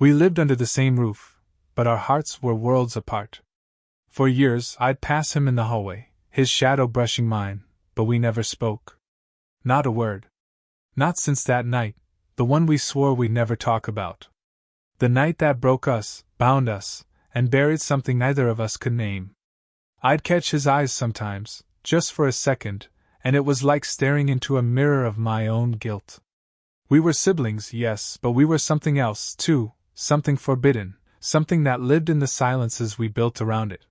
We lived under the same roof, but our hearts were worlds apart. For years I'd pass him in the hallway, his shadow brushing mine, but we never spoke. Not a word. Not since that night, the one we swore we'd never talk about. The night that broke us, bound us, and buried something neither of us could name. I'd catch his eyes sometimes, just for a second, and it was like staring into a mirror of my own guilt. We were siblings, yes, but we were something else, too, something forbidden, something that lived in the silences we built around it.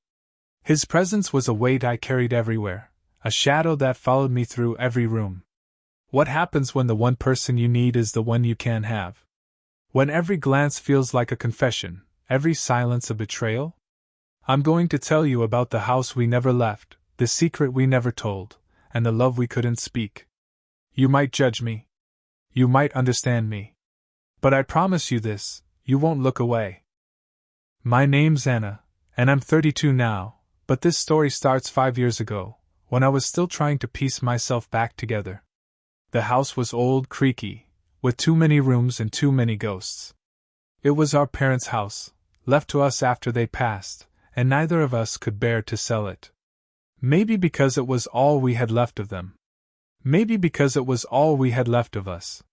His presence was a weight I carried everywhere, a shadow that followed me through every room. What happens when the one person you need is the one you can't have? When every glance feels like a confession, every silence a betrayal? I'm going to tell you about the house we never left, the secret we never told, and the love we couldn't speak. You might judge me. You might understand me. But I promise you this, you won't look away. My name's Anna, and I'm 32 now, but this story starts 5 years ago, when I was still trying to piece myself back together. The house was old, creaky, with too many rooms and too many ghosts. It was our parents' house, left to us after they passed, and neither of us could bear to sell it. Maybe because it was all we had left of them. Maybe because it was all we had left of us.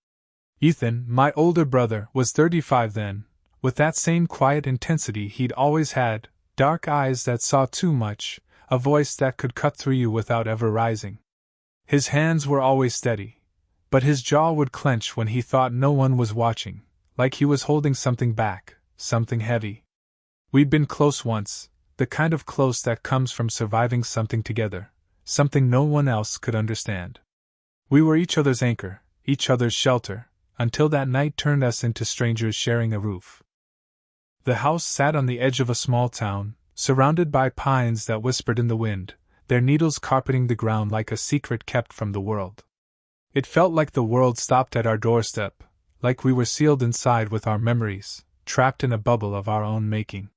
Ethan, my older brother, was 35 then, with that same quiet intensity he'd always had, dark eyes that saw too much, a voice that could cut through you without ever rising. His hands were always steady, but his jaw would clench when he thought no one was watching, like he was holding something back, something heavy. We'd been close once, the kind of close that comes from surviving something together, something no one else could understand. We were each other's anchor, each other's shelter, until that night turned us into strangers sharing a roof. The house sat on the edge of a small town, surrounded by pines that whispered in the wind, their needles carpeting the ground like a secret kept from the world. It felt like the world stopped at our doorstep, like we were sealed inside with our memories, trapped in a bubble of our own making.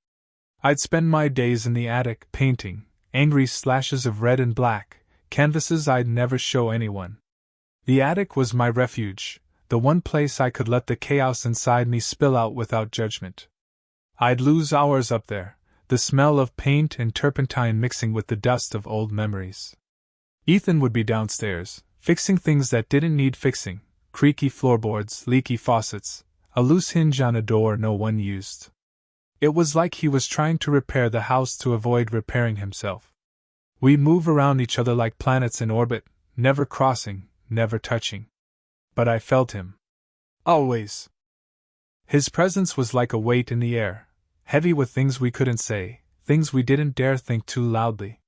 I'd spend my days in the attic, painting, angry slashes of red and black, canvases I'd never show anyone. The attic was my refuge, the one place I could let the chaos inside me spill out without judgment. I'd lose hours up there, the smell of paint and turpentine mixing with the dust of old memories. Ethan would be downstairs, fixing things that didn't need fixing, creaky floorboards, leaky faucets, a loose hinge on a door no one used. It was like he was trying to repair the house to avoid repairing himself. We'd move around each other like planets in orbit, never crossing, never touching. But I felt him. Always. His presence was like a weight in the air, heavy with things we couldn't say, things we didn't dare think too loudly.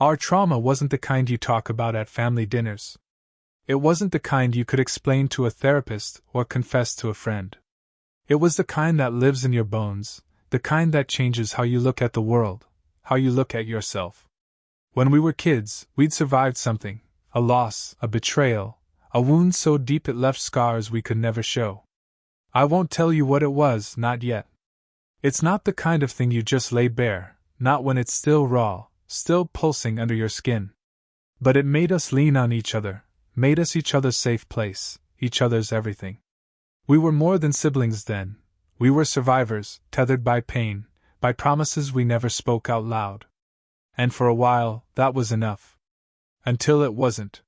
Our trauma wasn't the kind you talk about at family dinners. It wasn't the kind you could explain to a therapist or confess to a friend. It was the kind that lives in your bones, the kind that changes how you look at the world, how you look at yourself. When we were kids, we'd survived something, a loss, a betrayal, a wound so deep it left scars we could never show. I won't tell you what it was, not yet. It's not the kind of thing you just lay bare, not when it's still raw, still pulsing under your skin. But it made us lean on each other, made us each other's safe place, each other's everything. We were more than siblings then. We were survivors, tethered by pain, by promises we never spoke out loud. And for a while, that was enough. Until it wasn't.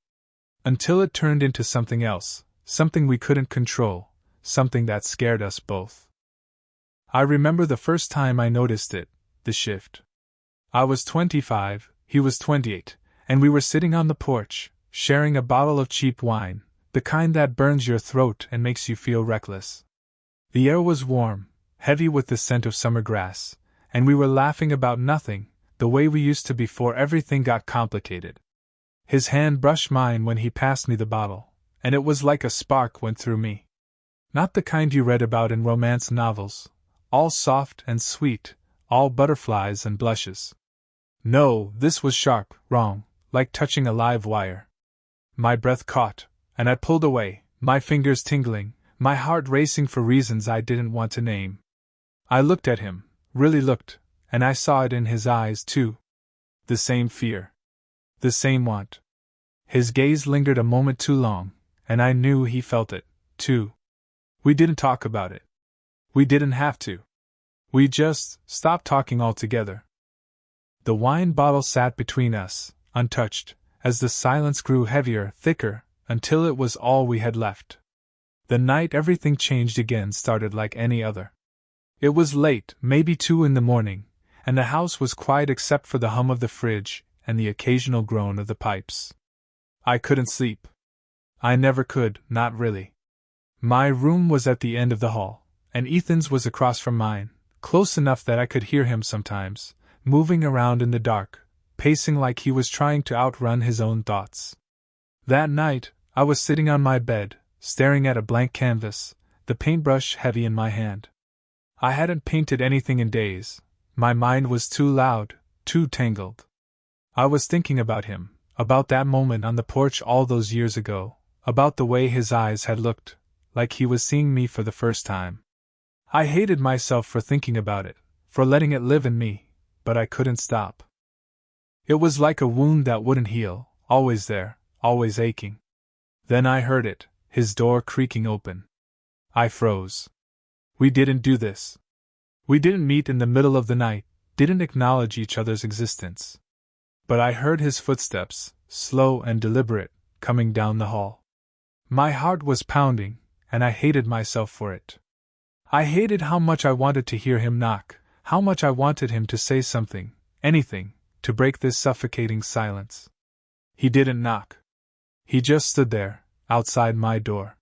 Until it turned into something else, something we couldn't control, something that scared us both. I remember the first time I noticed it, the shift. I was 25, he was 28, and we were sitting on the porch, sharing a bottle of cheap wine, the kind that burns your throat and makes you feel reckless. The air was warm, heavy with the scent of summer grass, and we were laughing about nothing, the way we used to before everything got complicated. His hand brushed mine when he passed me the bottle, and it was like a spark went through me. Not the kind you read about in romance novels, all soft and sweet, all butterflies and blushes. No, this was sharp, wrong, like touching a live wire. My breath caught, and I pulled away, my fingers tingling, my heart racing for reasons I didn't want to name. I looked at him, really looked, and I saw it in his eyes too. The same fear. The same want. His gaze lingered a moment too long, and I knew he felt it, too. We didn't talk about it. We didn't have to. We just stopped talking altogether. The wine bottle sat between us, untouched, as the silence grew heavier, thicker, until it was all we had left. The night everything changed again started like any other. It was late, maybe 2 in the morning, and the house was quiet except for the hum of the fridge and the occasional groan of the pipes. I couldn't sleep. I never could, not really. My room was at the end of the hall, and Ethan's was across from mine, close enough that I could hear him sometimes, moving around in the dark, pacing like he was trying to outrun his own thoughts. That night, I was sitting on my bed, staring at a blank canvas, the paintbrush heavy in my hand. I hadn't painted anything in days. My mind was too loud, too tangled. I was thinking about him, about that moment on the porch all those years ago, about the way his eyes had looked, like he was seeing me for the first time. I hated myself for thinking about it, for letting it live in me, but I couldn't stop. It was like a wound that wouldn't heal, always there, always aching. Then I heard it, his door creaking open. I froze. We didn't do this. We didn't meet in the middle of the night, didn't acknowledge each other's existence. But I heard his footsteps, slow and deliberate, coming down the hall. My heart was pounding, and I hated myself for it. I hated how much I wanted to hear him knock, how much I wanted him to say something, anything, to break this suffocating silence. He didn't knock. He just stood there, outside my door.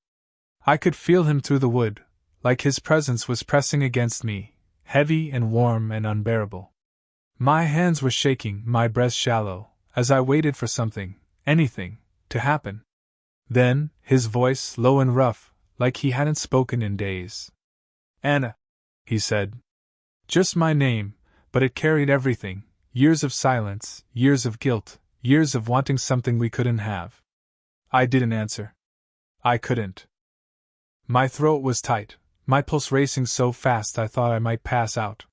I could feel him through the wood, like his presence was pressing against me, heavy and warm and unbearable. My hands were shaking, my breath shallow, as I waited for something, anything, to happen. Then, his voice, low and rough, like he hadn't spoken in days. "Anna," he said. Just my name, but it carried everything, years of silence, years of guilt, years of wanting something we couldn't have. I didn't answer. I couldn't. My throat was tight, my pulse racing so fast I thought I might pass out.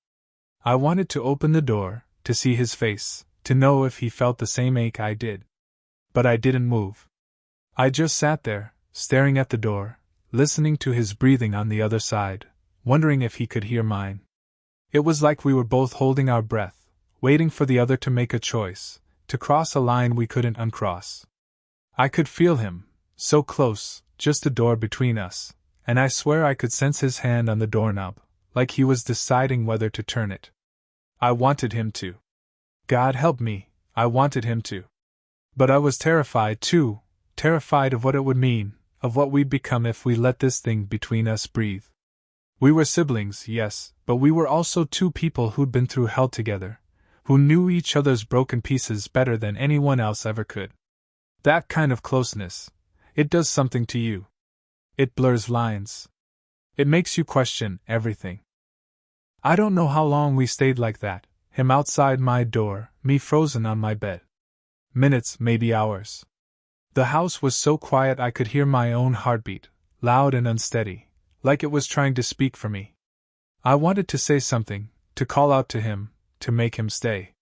I wanted to open the door, to see his face, to know if he felt the same ache I did. But I didn't move. I just sat there, staring at the door, listening to his breathing on the other side, wondering if he could hear mine. It was like we were both holding our breath, waiting for the other to make a choice, to cross a line we couldn't uncross. I could feel him, so close, just a door between us, and I swear I could sense his hand on the doorknob, like he was deciding whether to turn it. I wanted him to. God help me, I wanted him to. But I was terrified too, terrified of what it would mean, of what we'd become if we let this thing between us breathe. We were siblings, yes, but we were also two people who'd been through hell together, who knew each other's broken pieces better than anyone else ever could. That kind of closeness, it does something to you. It blurs lines. It makes you question everything. I don't know how long we stayed like that, him outside my door, me frozen on my bed. Minutes, maybe hours. The house was so quiet I could hear my own heartbeat, loud and unsteady, like it was trying to speak for me. I wanted to say something, to call out to him, to make him stay.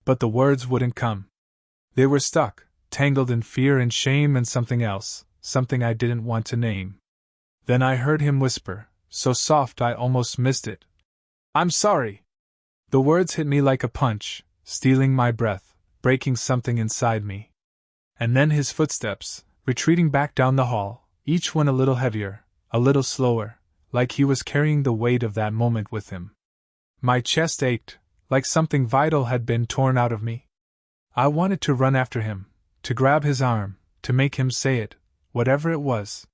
But the words wouldn't come. They were stuck, tangled in fear and shame and something else, something I didn't want to name. Then I heard him whisper, so soft I almost missed it. "I'm sorry." The words hit me like a punch, stealing my breath, breaking something inside me. And then his footsteps, retreating back down the hall, each one a little heavier, a little slower, like he was carrying the weight of that moment with him. My chest ached, like something vital had been torn out of me. I wanted to run after him, to grab his arm, to make him say it, whatever it was.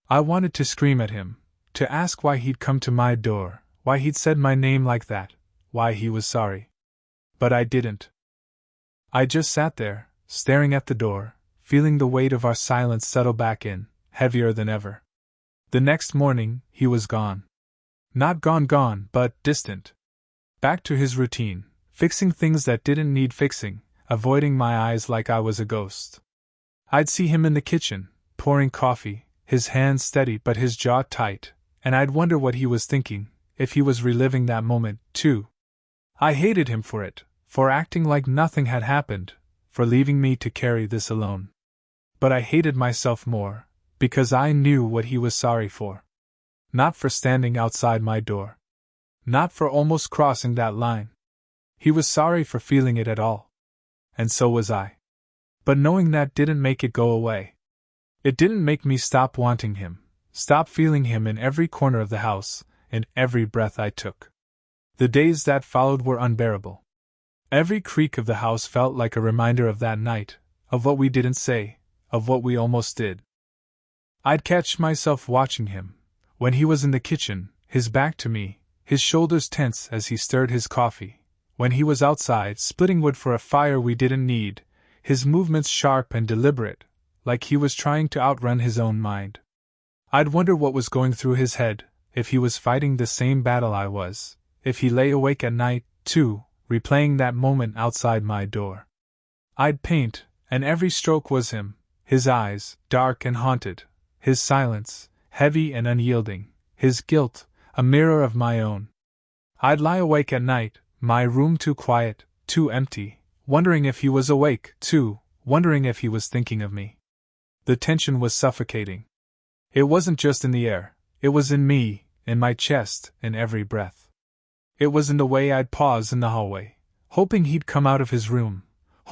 I wanted to scream at him, to ask why he'd come to my door, why he'd said my name like that, why he was sorry. But I didn't. I just sat there, staring at the door, feeling the weight of our silence settle back in, heavier than ever. The next morning, he was gone. Not gone, but distant. Back to his routine, fixing things that didn't need fixing, avoiding my eyes like I was a ghost. I'd see him in the kitchen, pouring coffee, his hands steady but his jaw tight, and I'd wonder what he was thinking, if he was reliving that moment, too. I hated him for it, for acting like nothing had happened, for leaving me to carry this alone. But I hated myself more, because I knew what he was sorry for. Not for standing outside my door. Not for almost crossing that line. He was sorry for feeling it at all. And so was I. But knowing that didn't make it go away. It didn't make me stop wanting him, stop feeling him in every corner of the house, in every breath I took. The days that followed were unbearable. Every creak of the house felt like a reminder of that night, of what we didn't say, of what we almost did. I'd catch myself watching him, when he was in the kitchen, his back to me, his shoulders tense as he stirred his coffee, when he was outside splitting wood for a fire we didn't need, his movements sharp and deliberate, like he was trying to outrun his own mind. I'd wonder what was going through his head, if he was fighting the same battle I was, if he lay awake at night, too, replaying that moment outside my door. I'd paint, and every stroke was him, his eyes, dark and haunted, his silence, heavy and unyielding, his guilt, a mirror of my own. I'd lie awake at night, my room too quiet, too empty, wondering if he was awake, too, wondering if he was thinking of me. The tension was suffocating. It wasn't just in the air, it was in me, in my chest, in every breath. It was in the way I'd pause in the hallway, hoping he'd come out of his room,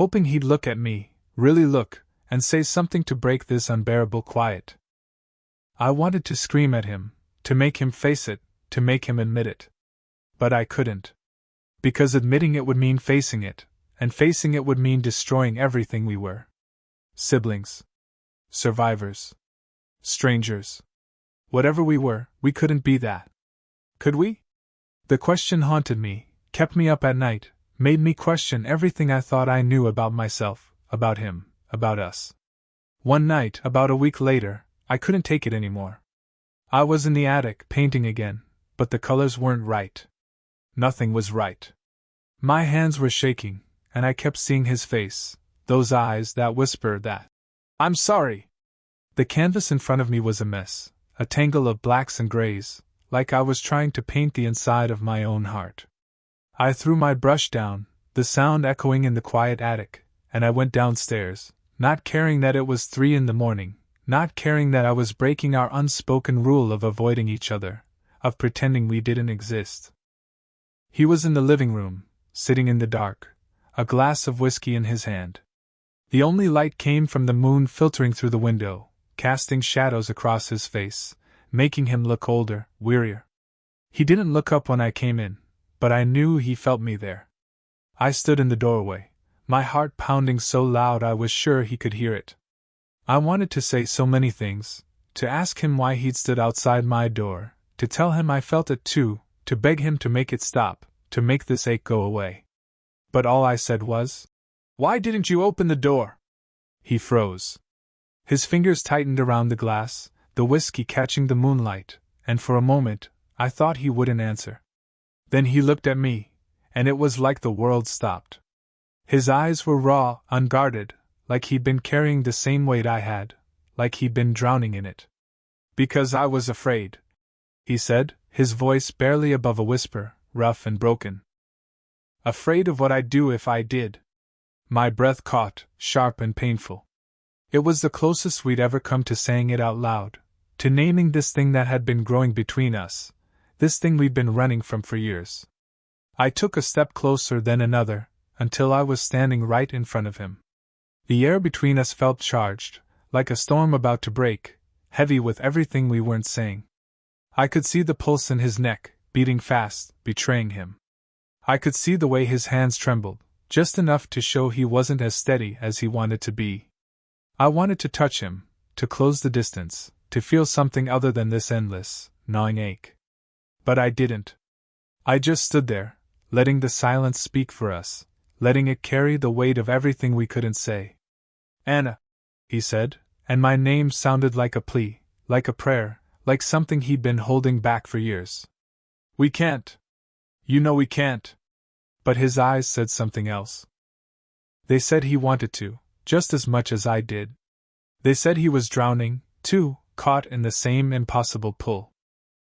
hoping he'd look at me, really look, and say something to break this unbearable quiet. I wanted to scream at him, to make him face it, to make him admit it. But I couldn't. Because admitting it would mean facing it, and facing it would mean destroying everything we were. Siblings. Survivors. Strangers. Whatever we were, we couldn't be that. Could we? The question haunted me, kept me up at night, made me question everything I thought I knew about myself, about him, about us. One night, about a week later, I couldn't take it anymore. I was in the attic, painting again, but the colors weren't right. Nothing was right. My hands were shaking, and I kept seeing his face, those eyes that whispered that, "I'm sorry." The canvas in front of me was a mess, a tangle of blacks and grays, like I was trying to paint the inside of my own heart. I threw my brush down, the sound echoing in the quiet attic, and I went downstairs, not caring that it was 3 a.m, not caring that I was breaking our unspoken rule of avoiding each other, of pretending we didn't exist. He was in the living room, sitting in the dark, a glass of whiskey in his hand. The only light came from the moon filtering through the window, casting shadows across his face, making him look older, wearier. He didn't look up when I came in, but I knew he felt me there. I stood in the doorway, my heart pounding so loud I was sure he could hear it. I wanted to say so many things, to ask him why he'd stood outside my door, to tell him I felt it too, to beg him to make it stop, to make this ache go away. But all I said was, "Why didn't you open the door?" He froze. His fingers tightened around the glass, the whiskey catching the moonlight, and for a moment, I thought he wouldn't answer. Then he looked at me, and it was like the world stopped. His eyes were raw, unguarded, like he'd been carrying the same weight I had, like he'd been drowning in it. "Because I was afraid," he said, his voice barely above a whisper, rough and broken. "Afraid of what I'd do if I did." My breath caught, sharp and painful. It was the closest we'd ever come to saying it out loud, to naming this thing that had been growing between us, this thing we'd been running from for years. I took a step closer, then another, until I was standing right in front of him. The air between us felt charged, like a storm about to break, heavy with everything we weren't saying. I could see the pulse in his neck, beating fast, betraying him. I could see the way his hands trembled, just enough to show he wasn't as steady as he wanted to be. I wanted to touch him, to close the distance, to feel something other than this endless, gnawing ache. But I didn't. I just stood there, letting the silence speak for us, letting it carry the weight of everything we couldn't say. "Anna," he said, and my name sounded like a plea, like a prayer, like something he'd been holding back for years. "We can't. You know we can't." But his eyes said something else. They said he wanted to, just as much as I did. They said he was drowning, too, caught in the same impossible pull.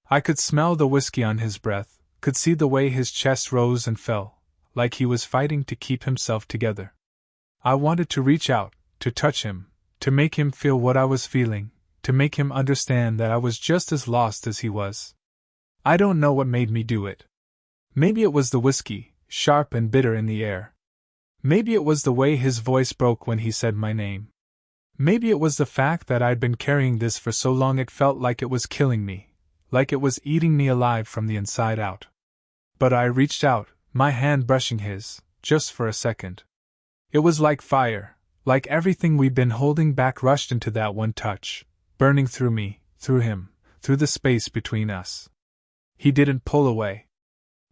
I could smell the whiskey on his breath, could see the way his chest rose and fell, like he was fighting to keep himself together. I wanted to reach out, to touch him, to make him feel what I was feeling, to make him understand that I was just as lost as he was. I don't know what made me do it. Maybe it was the whiskey, sharp and bitter in the air. Maybe it was the way his voice broke when he said my name. Maybe it was the fact that I'd been carrying this for so long it felt like it was killing me, like it was eating me alive from the inside out. But I reached out, my hand brushing his, just for a second. It was like fire, like everything we'd been holding back rushed into that one touch, burning through me, through him, through the space between us. He didn't pull away.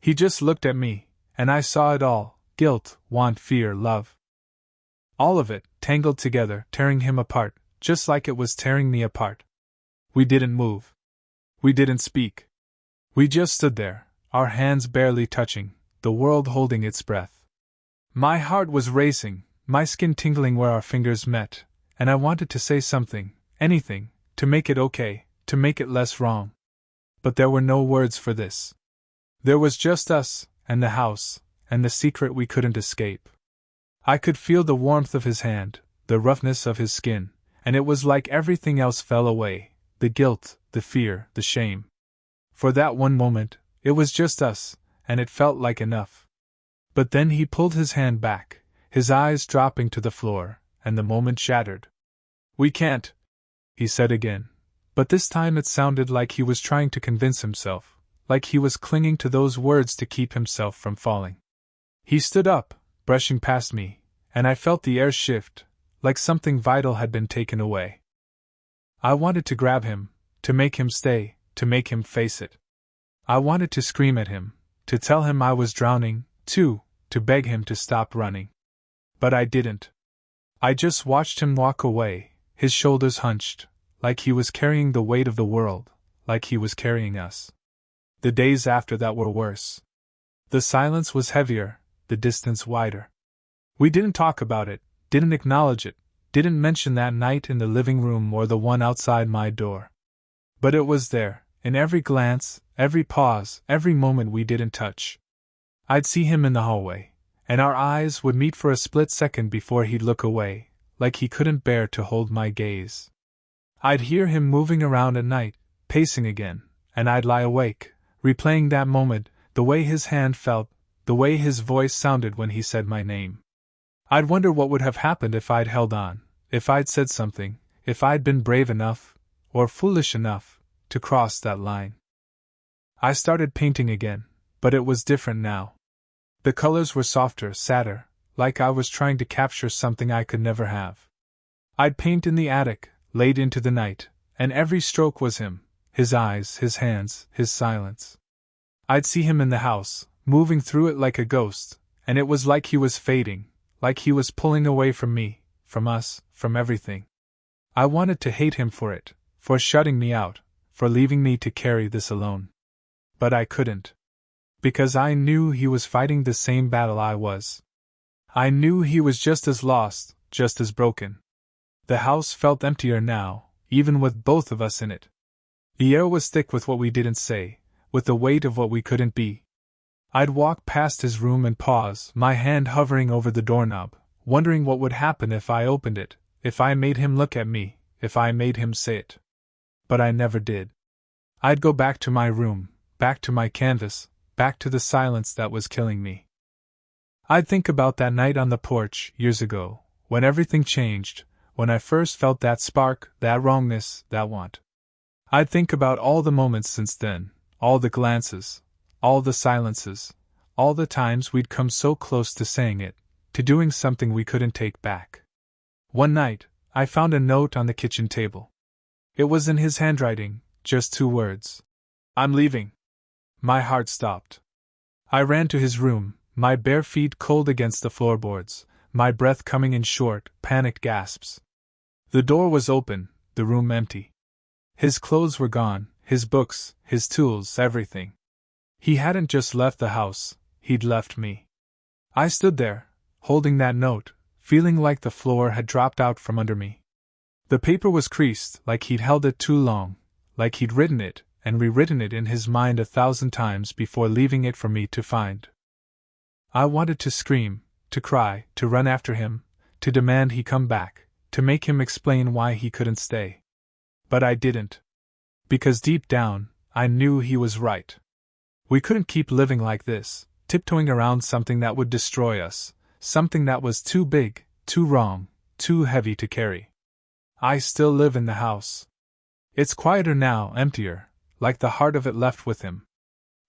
He just looked at me, and I saw it all: guilt, want, fear, love. All of it, tangled together, tearing him apart, just like it was tearing me apart. We didn't move. We didn't speak. We just stood there, our hands barely touching, the world holding its breath. My heart was racing, my skin tingling where our fingers met, and I wanted to say something, anything, to make it okay, to make it less wrong. But there were no words for this. There was just us, and the house, and the secret we couldn't escape. I could feel the warmth of his hand, the roughness of his skin, and it was like everything else fell away: the guilt, the fear, the shame. For that one moment, it was just us, and it felt like enough. But then he pulled his hand back, his eyes dropping to the floor, and the moment shattered. "We can't," he said again, but this time it sounded like he was trying to convince himself, like he was clinging to those words to keep himself from falling. He stood up, brushing past me, and I felt the air shift, like something vital had been taken away. I wanted to grab him, to make him stay, to make him face it. I wanted to scream at him, to tell him I was drowning, too, to beg him to stop running. But I didn't. I just watched him walk away, his shoulders hunched, like he was carrying the weight of the world, like he was carrying us. The days after that were worse. The silence was heavier, the distance wider. We didn't talk about it, didn't acknowledge it, didn't mention that night in the living room or the one outside my door. But it was there, in every glance, every pause, every moment we didn't touch. I'd see him in the hallway, and our eyes would meet for a split second before he'd look away, like he couldn't bear to hold my gaze. I'd hear him moving around at night, pacing again, and I'd lie awake, replaying that moment, the way his hand felt, the way his voice sounded when he said my name. I'd wonder what would have happened if I'd held on, if I'd said something, if I'd been brave enough, or foolish enough, to cross that line. I started painting again, but it was different now. The colors were softer, sadder, like I was trying to capture something I could never have. I'd paint in the attic, late into the night, and every stroke was him, his eyes, his hands, his silence. I'd see him in the house, moving through it like a ghost, and it was like he was fading, like he was pulling away from me, from us, from everything. I wanted to hate him for it, for shutting me out, for leaving me to carry this alone. But I couldn't. Because I knew he was fighting the same battle I was. I knew he was just as lost, just as broken. The house felt emptier now, even with both of us in it. The air was thick with what we didn't say, with the weight of what we couldn't be. I'd walk past his room and pause, my hand hovering over the doorknob, wondering what would happen if I opened it, if I made him look at me, if I made him say it. But I never did. I'd go back to my room, back to my canvas, back to the silence that was killing me. I'd think about that night on the porch, years ago, when everything changed, when I first felt that spark, that wrongness, that want. I'd think about all the moments since then, all the glances, all the silences, all the times we'd come so close to saying it, to doing something we couldn't take back. One night, I found a note on the kitchen table. It was in his handwriting, just 2 words. "I'm leaving." My heart stopped. I ran to his room, my bare feet cold against the floorboards, my breath coming in short, panicked gasps. The door was open, the room empty. His clothes were gone, his books, his tools, everything. He hadn't just left the house, he'd left me. I stood there, holding that note, feeling like the floor had dropped out from under me. The paper was creased, like he'd held it too long, like he'd written it and rewritten it in his mind 1,000 times before leaving it for me to find. I wanted to scream, to cry, to run after him, to demand he come back, to make him explain why he couldn't stay. But I didn't. Because deep down, I knew he was right. We couldn't keep living like this, tiptoeing around something that would destroy us, something that was too big, too wrong, too heavy to carry. I still live in the house. It's quieter now, emptier, like the heart of it left with him.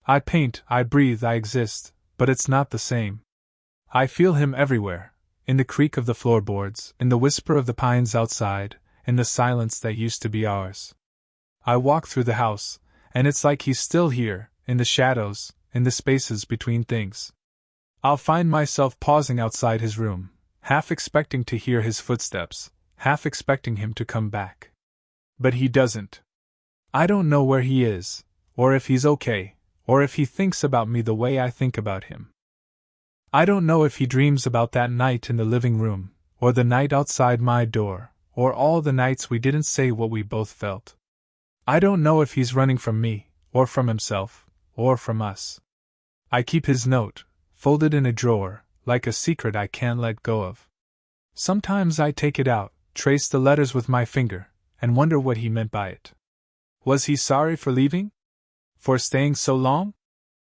I paint, I breathe, I exist, but it's not the same. I feel him everywhere, in the creak of the floorboards, in the whisper of the pines outside, in the silence that used to be ours. I walk through the house, and it's like he's still here, in the shadows, in the spaces between things. I'll find myself pausing outside his room, half expecting to hear his footsteps, half expecting him to come back. But he doesn't. I don't know where he is, or if he's okay, or if he thinks about me the way I think about him. I don't know if he dreams about that night in the living room, or the night outside my door, or all the nights we didn't say what we both felt. I don't know if he's running from me, or from himself, or from us. I keep his note, folded in a drawer, like a secret I can't let go of. Sometimes I take it out, trace the letters with my finger, and wonder what he meant by it. Was he sorry for leaving? For staying so long?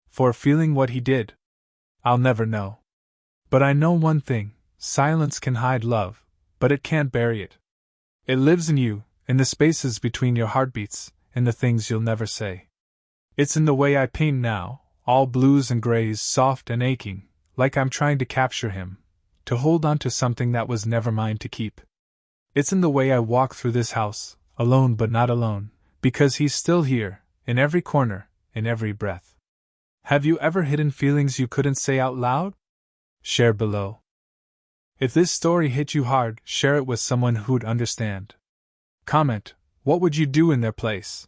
For feeling what he did? I'll never know. But I know one thing: silence can hide love, but it can't bury it. It lives in you, in the spaces between your heartbeats, in the things you'll never say. It's in the way I paint now, all blues and grays, soft and aching, like I'm trying to capture him, to hold on to something that was never mine to keep. It's in the way I walk through this house, alone but not alone, because he's still here, in every corner, in every breath. Have you ever hidden feelings you couldn't say out loud? Share below. If this story hit you hard, share it with someone who'd understand. Comment, what would you do in their place?